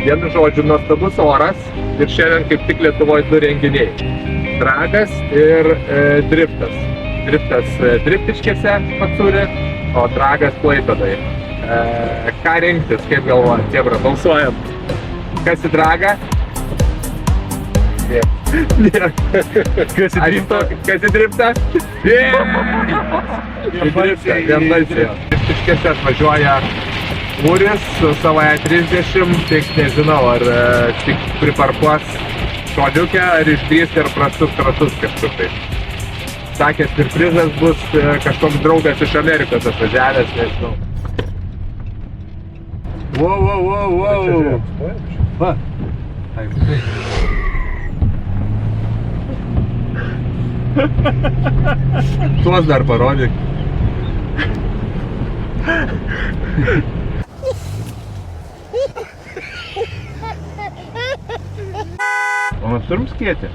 Vienu žodžiu, nuostabus oras ir šiandien kaip tik Lietuvoje 2 renginiai. Dragas ir driftas. Driftas Driftiškėse Pacūri, o dragas Klaipėdoje. Ką rinktis, kaip galvojat, Chebra, balsuojam. Kas į dragą? Ne. Kas į driftą? Kas į driftą? Vienbalsiai. Driftiškėse atvažiuoja Mūris su savo E30, tik nežinau, ar tik priparkuos šoniukę, ar išdrįs ir prasuks ratus kažkur tai. Sakė, siurprizas bus kažkoks draugas iš Amerikos atvažiavęs, nežinau. Wow. Va. Tuos dar parodyk. O mes turim skėtį?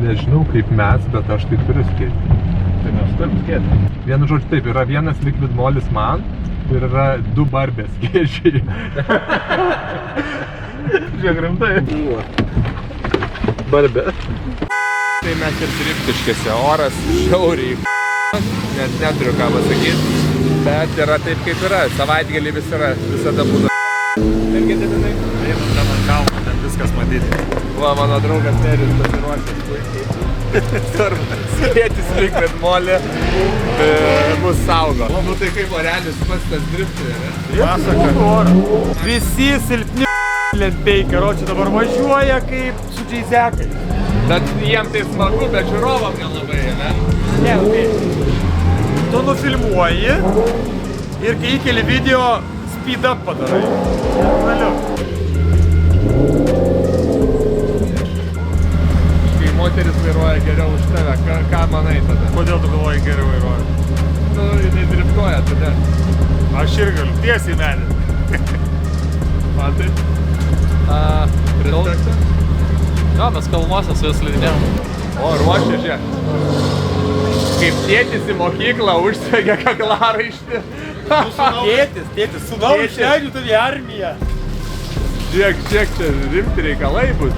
Nežinau kaip mes, bet aš tai turiu skėtį. Tai mes turim skėtį. Vienu žodžiu taip, yra vienas liquid molis man ir yra 2 barbės skėčiai. Žiūrėk rimtai. Barbė. Tai mes ir Driftiškėse, oras šiauriai, net neturiu ką pasakyti. Bet yra taip kaip yra, savaitgalį visada būna. Ir gediminai? Taip, dabar kalbam, ten viskas matyti. Va, mano draugas Nerijus pasiruošęs puikiai. Skėtis liquid molį mus saugo. Nu tai kaip orelis pats tas driftui, ne? Pasaka. Visi silpni lentpiai, karočiui dabar važiuoja kaip su džeizekai. Bet jiem tai smagu, bet žiūrovam nelabai, ne? Ne, tai. Tu nufilmuoji ir kai įkeli video, speed up padarai. Valiu. Kai moteris vairuoja geriau už tave, ką manai tada? Kodėl tu galvoji geriau vairuoji? Nu, jinai driftuoja tada. Aš ir galiu, tiesiai medį. Matai? Pridaugta? Jo, mes kalnuose su jas slidinėjom. O, ruošia, žiūrėk. Kaip tėtis į mokyklą užsvegė kaklaraištį. Tėtis, sūnau, išleidžiu tave į armiją. Žiūrėk, čia rimti reikalai bus.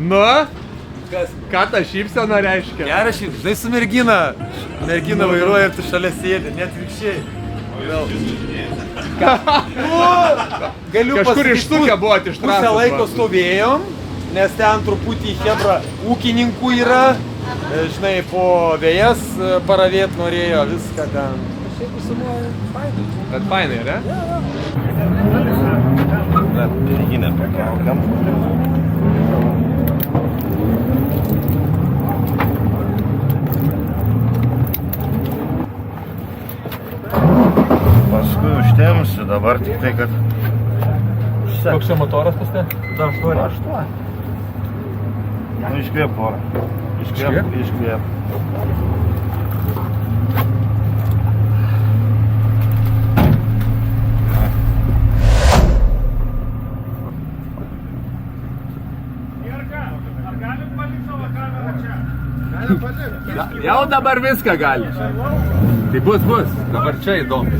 Nu? Kas? Ką ta šypsena reiškia? Geras šypsena. Žinai, su mergina. Mergina vairuoja ir tu šalia sėdi, net virkščiai. Galiu Kažkur išstukę buvot iš pusę trasos. laiko stovėjom, nes ten truputį chebra ūkininkų yra. Žinai, po vėjas paravėt norėjo viską ten. Šiaip visumoje fainai. Bet fainai, ne? Merginę pakaukiam. Paskui užtemsiu, dabar tik tai, kad... Koks čia motoras pas te? Da, 8. Nu, iškvėp porą. Iškvėp. Jau dabar viską gali. Tai bus. Dabar čia įdomu.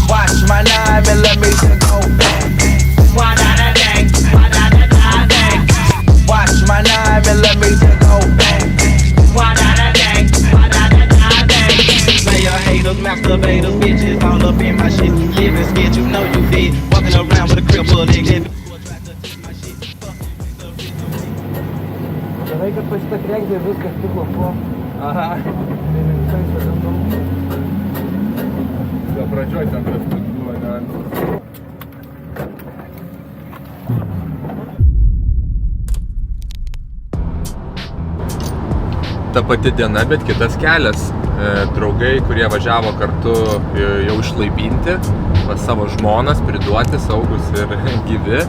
Watch my 9mm go bang. Wa-da-da-dang, wa-da-da-da-dang. Watch my 9mm go bang. Wa-da-da-dang, wa-da-da-da-dang. Player haters, masturbators, bitches all up in my shit. Living skit, you know you did. Walking around with a crippled exhibit. Gerai, kad pas šitą kregždę viskas tiklo po. Aha. Gal pradžioj ten tas buvo, ne? Ta pati diena, bet kitas kelias. Draugai, kurie važiavo kartu jau išlaipinti pas savo žmonas, priduoti, saugus ir gyvi.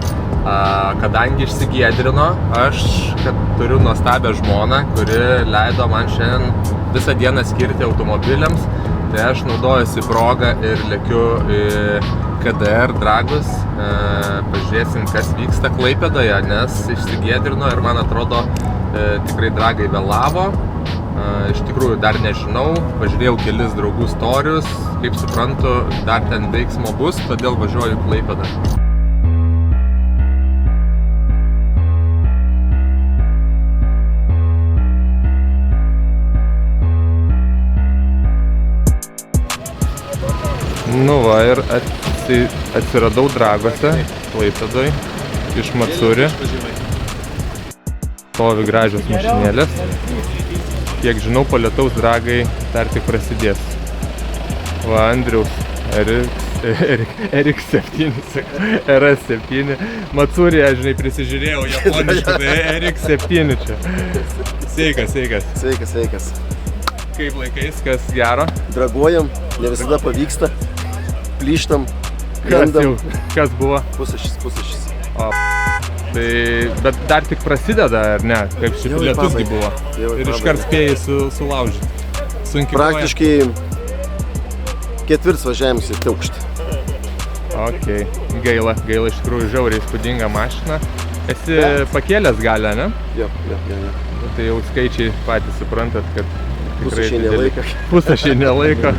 Kadangi išsigiedrino, aš turiu nuostabią žmoną, kuri leido man šiandien visą dieną skirti automobiliams. Tai aš naudojusi progą ir lekiu į KDR Dragus. Pažiūrėsim, kas vyksta Klaipėdoje, nes išsigiedrino ir man atrodo tikrai Dragai vėlavo. Iš tikrųjų dar nežinau, pažiūrėjau kelis draugų storius, kaip suprantu, dar ten veiksmo bus, todėl važiuoju į Klaipėdą. Nu va, ir atsiradau Dragose, Klaipėdoj, iš Matsuri. Stovi gražios mašinėlės. Kiek žinau, po lietaus Dragai dar tik prasidės. Va, Andriaus RX7, RS7. Matsūrėje, žinai, prisižiūrėjau japoniškų, tai RX7 čia. Sveikas. Sveikas. Kaip laikais, kas gero? Draguojam, ne visada pavyksta. Plyštam, lendam. Kas buvo? Pusašis. Tai, bet dar tik prasideda, ar ne? Kaip šis lietusgi buvo. Ir iškart spėjai sulaužyti. Sunkiai. Praktiškai ketvirts važiavimas į Taukštį. Ok, gaila, iš tikrųjų žiauriai įspūdinga mašina. Esi pakėlęs galę, ne? Jo. Tai jau skaičiai patys suprantat, kad tikrai Pusašiai nelaiko. Pusašiai nelaiko.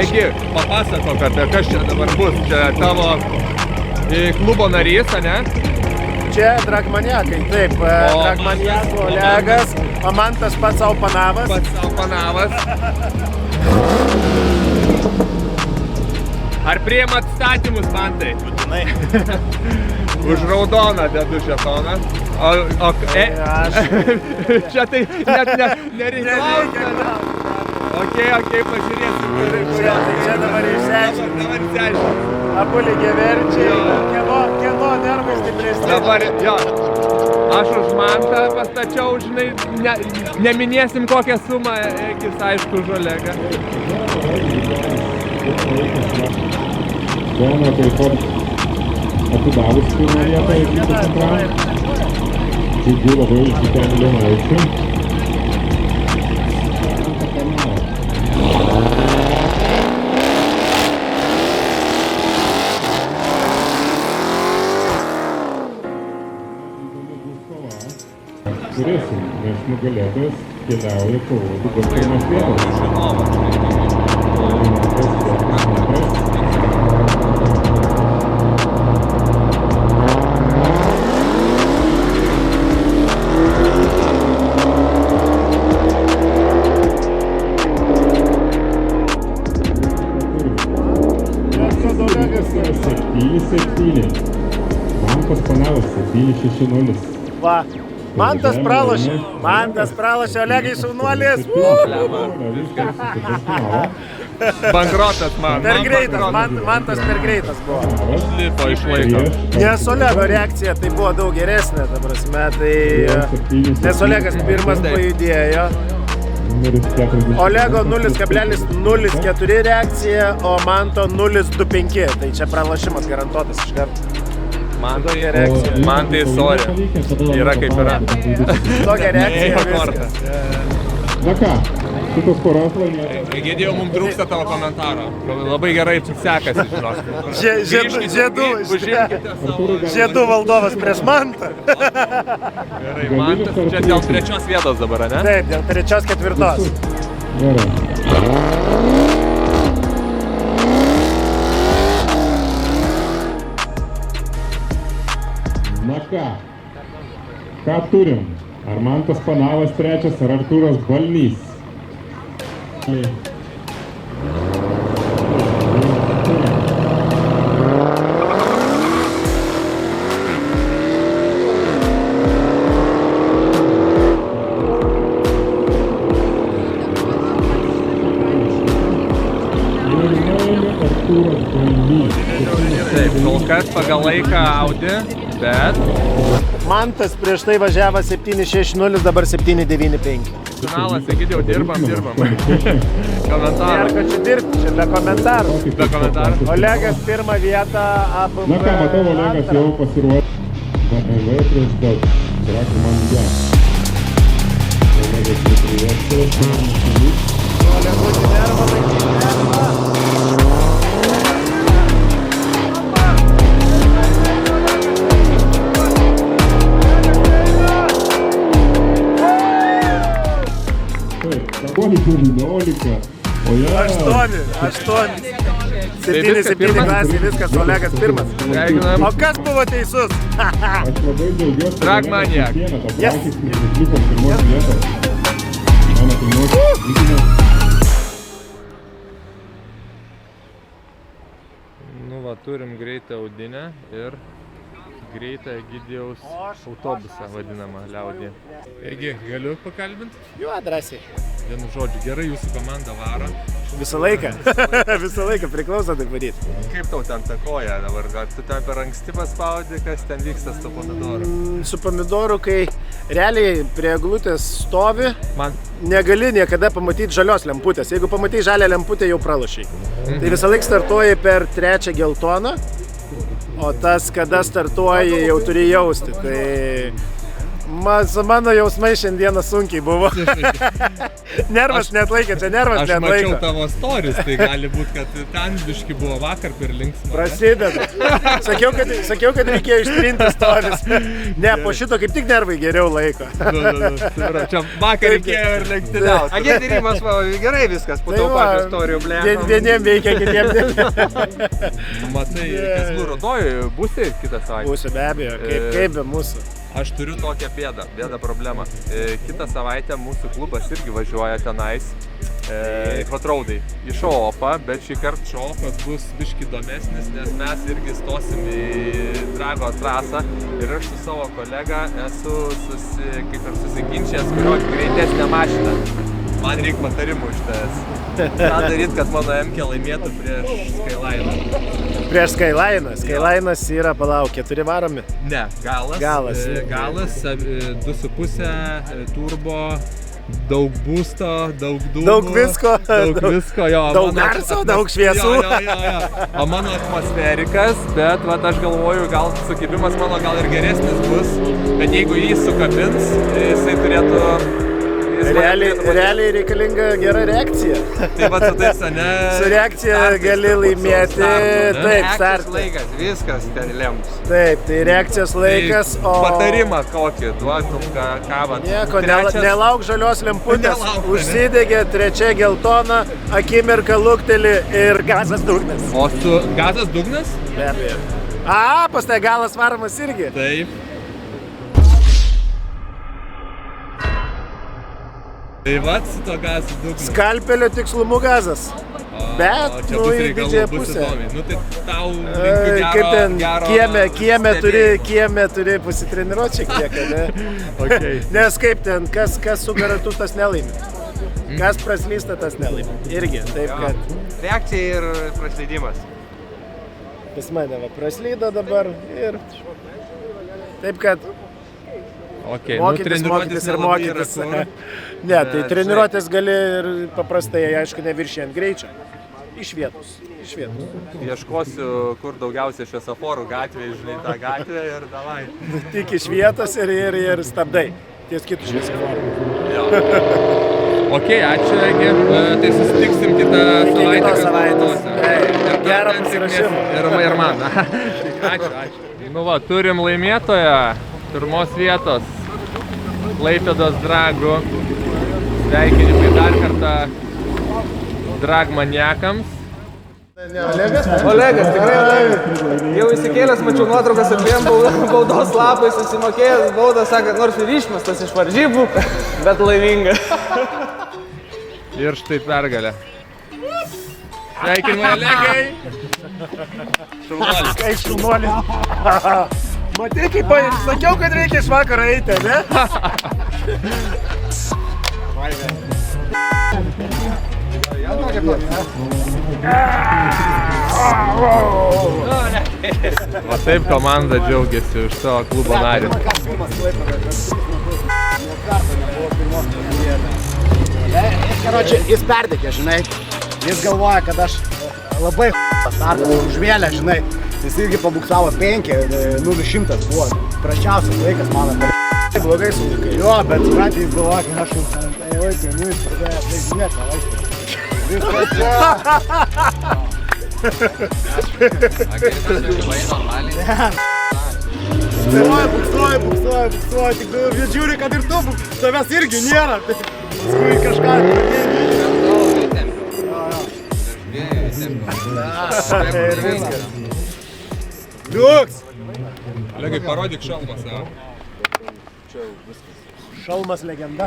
Egi, papasakok apie kas čia dabar bus. Čia tavo klubo narys, ane? Čia dragmaniakai, taip, dragmaniakų Olegas, o man tas pats savo panavas. Pats savo panavas. Ar priimat statymus, Mantai? Būtinai. Už raudoną dedu žetoną. Čia tai net nereikalausia. Ok, pažiūrėsim. Čia dabar išsiaiškinti. Abu lygiaverčiai, kieno nervai stipresni. Dabar, jo, aš už Mantą pastačiau, žinai, neminėsim kokią sumą, ekis aišku už Olegą. Dona taip pat atidavus pirmą vietą į kitą centrą. Džiugiu labai išsitė milijonaičių. Turėsim, nes nugalėtojas keliauja kovoti dėl pirmos vietos. Olegas yra 7-7. Mantas Panavas 7-6-0. Va. Mantas pralošė, Olegai šaunuolis. Bankrotas man. Per greitas, Mantas per greitas buvo. Lipo išlaiko. Nes Olego reakcija tai buvo daug geresnė, ta prasme, nes Olegas pirmas pajudėjo. Olego 0,04 reakcija, o Manto 0,25, tai čia pralošimas garantuotas iš karto. Man tai sorry. Yra kaip yra. Tokia reakcija viskas. Na ką, šitos poros laimėjo. Egidijau, mums trūksta tavo komentaro. Labai gerai sekasi, žinok. Žiedų valdovas prieš Mantą. Gerai, Mantas čia dėl 3 vietos dabar, ne? Taip, dėl 3-4. Gerai. Na ką turim? Ar Mantas Panavas 3, ar Artūras Balnys? Taip, kol kas pagal laiką Audi, bet... Mantas prieš tai važiavo 7-6-0, dabar 7-9-5. Finalas, Egidijau, dirbam. Komentarų. Nėra, kad čia dirbti, čia be komentarų. Be komentarų. Olegas pirmą vietą, APB. Na ką, matau, Olegas jau pasiruošė. BMW prieš daug. Trakų man gės. Olegas nepriešė. Olegutį nervą, laikyti nervą. Taip, 19, o ja... 8. 7 klasė, viskas, Olegas pirmas. Sveikinam. O kas buvo teisus? Aš labai džiaugiuosi. Dragmaniak. Yes. Išlikom pirmos vietos. Mano pirmos vietos. Nu va, turim greitą Audinę ir greitą Egidijaus autobusą vadinamą liaudį. Egi, galiu pakalbinti? Jo, drąsiai. Vienu žodžiu, gerai jūsų komanda varo. Visą laiką. Visą laiką priklauso taip vadyti. Kaip tau ten takoja dabar? Gal tu ten per anksti paspaudi, kas ten vyksta su pomidoru? Su pomidoru, kai realiai prie eglutės stovi, Man negali niekada pamatyti žalios lemputės. Jeigu pamatai žalią lemputę, jau pralošiai. Tai visą laiką startuoji per 3 geltoną, o tas, kada startuoji, jau turi jausti. Tai Su mano jausmai šiandieną sunkiai buvo. Nervas neatlaikė, čia nervas Aš mačiau neatlaikė. tavo stories, tai gali būti, kad ten biški buvo vakar per linksmą. Prasideda. Sakiau, kad reikėjo ištrinti stories. Ne, po šito kaip tik nervai geriau laiko. Čia vakar reikėjo ir lenktyniauti. Agėdirimas, gerai viskas, po Tai to va, pačiu istorijų, ble. Vieniem veikia, kitiem ne. Matai, kas Rudoji, būsi kitą savaitę? Būsiu be abejo, kaip be mūsų. Aš turiu tokią bėdą problemą. Kitą savaitę mūsų klubas irgi važiuoja tenais Hotraudai į šoopą, bet šį kartą šoopas bus biški įdomesnis, nes mes irgi stosim į drago trasą ir aš su savo kolega esu susiginčęs, kurio greitesnę mašiną. Man reikia patarimų iš tavęs. Ką daryt, kad mano M-kę laimėtų prieš Skylainą? Prieš Skylainą. Skylainas yra, palauk, 4 varomi. Ne, galas. Galas, 2,5 turbo, daug būsto, daug dūmų. Daug visko. Daug visko, jo. Daug garso, daug šviesų. Jo. O mano atmosferikas, bet vat, aš galvoju, gal sukibimas mano gal ir geresnis bus, bet jeigu jį sukabins, jisai turėtų... Realiai reikalinga gera reakcija. Taip pat su tais, ne? Su reakcija gali laimėti. Taip, Reakcijos laikas, viskas ten lems. Taip, tai reakcijos laikas, o... Patarimą kokį, duotum kavą. Nieko, nelauk žalios lemputės, užsidegė, 3 geltona, akimirką lukteli ir gazas dugnas. O su gazas dugnas? Be abejo. Pas tai galas varomas irgi. Taip. Tai vat su to gazas dugnas. Skalpelio tikslumu gazas. Bet, į didžiąją pusę. Nu tai tau linkiu Kaip ten kieme stebėjimo. turi pasitreniruoti šiek tiek, ne? Okay. Nes kaip ten, kas su garantus tas nelaimi. Kas praslysta, tas nelaimi. Irgi, taip kad... Reakcija ir praslydimas. Pas mane va praslydo dabar ir... Taip kad... Okay, Mokytis ir mokytis. Ne, tai treniruotės gali ir paprastai, aišku, neviršėjant greičio. Iš vietos. Ieškosiu, kur daugiausiai šviesoforų gatvėje, žinai, tą gatvę ir davai. Tik iš vietos ir stabdai. Ties kitų šviesoforų. Jo. Ok, ačiū, Egi. Tai susitiksim kitą savaitę. Gerą pasirašymą. Ir man. Ačiū. Nu va, turim laimėtoją. Pirmos vietos Klaipėdos dragų. Sveikinimai dar kartą dragmaniakams. Olegas, tikrai jau įsikėlęs, mačiau nuotraukas ir dviem baudos lapais susimokėjęs baudą, sakė, nors ir išmestas iš varžybų, bet laiminga. Ir štai pergalė. Sveikinimai, Olegai! Šaunuolis. Kaip šaunuolis. Matai, kaip sakiau, kad reikia iš vakaro eiti, ne? O taip komanda džiaugiasi už savo klubo narį. Karočiui, jis perdėkė, žinai. Jis galvoja, kad aš labai startas užvėlę, žinai. Jis irgi pabuksavo 5-0-100 buvo. Praščiausias laikas mano per blogai sulaikai. Jo, bet supranti, jis galvoja, kad aš laikai, jis pradėjo atleidinėti tą laiką. Viskas Buksuoja, tik žiūri, kad ir tu, tavęs irgi nėra. Paskui kažką ir viskas. Liuks! Olegai, parodyk šalmą savo. Šalmas legenda.